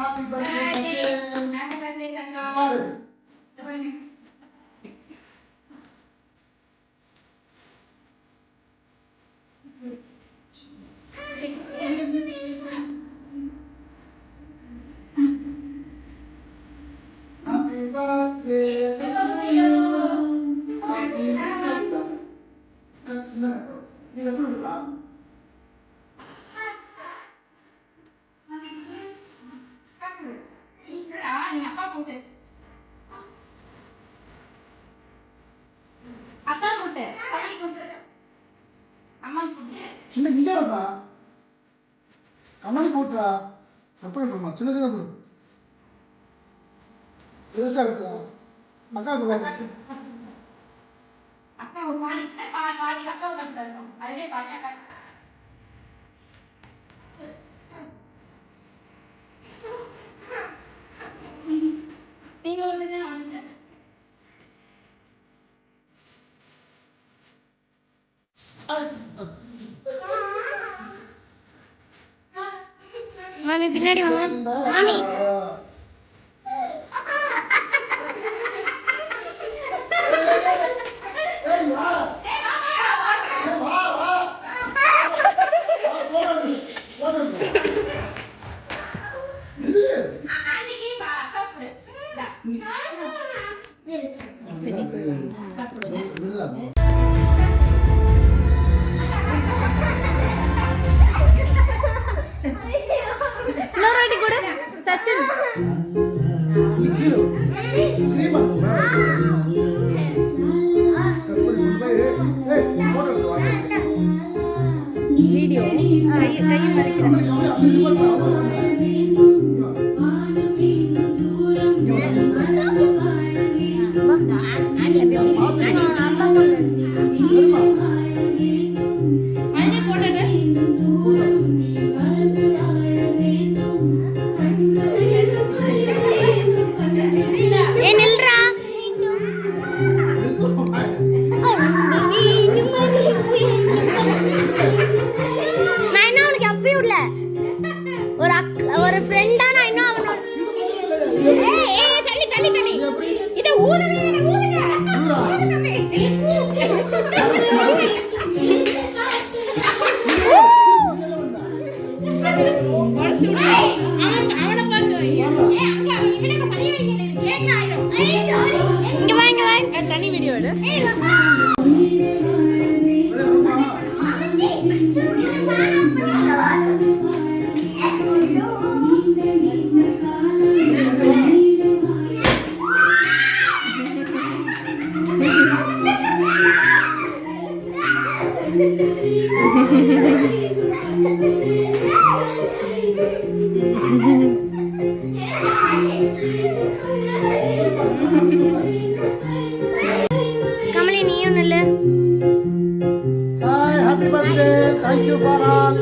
Happy birthday, Sachin. Happy birthday, Sachin. Happy birthday to you. Happy birthday. That's not. You know what? சின்ன இங்க வரா கமல் போட்றா அப்படி போமா சின்ன சின்ன போடு பெருசா இருக்குதா அக்கா ஒரு பாடி பாடி அக்கா வந்துட்டோம் அதே பாடி அக்கா நீங்க ஒரு வந்து மாமி பின்னாடி வாங்க மாமி இன்னொரு கூட சச்சின் வீடியோ கையை ஒரு ஃப்ரெண்டா நான் இன்னும் அவனோட ஏய் தள்ளி தள்ளி தள்ளி இத ஊதுங்க ஊதுங்க அவன பாத்து ஏய் அங்க அவன் இவனக்கு தள்ளி வைங்க கேட்ல ஆயிரும் இங்க வாங்க வாங்க தனி வீடியோ எடு கமலி நீயும் நல்ல Hi, happy birthday. Thank you for all.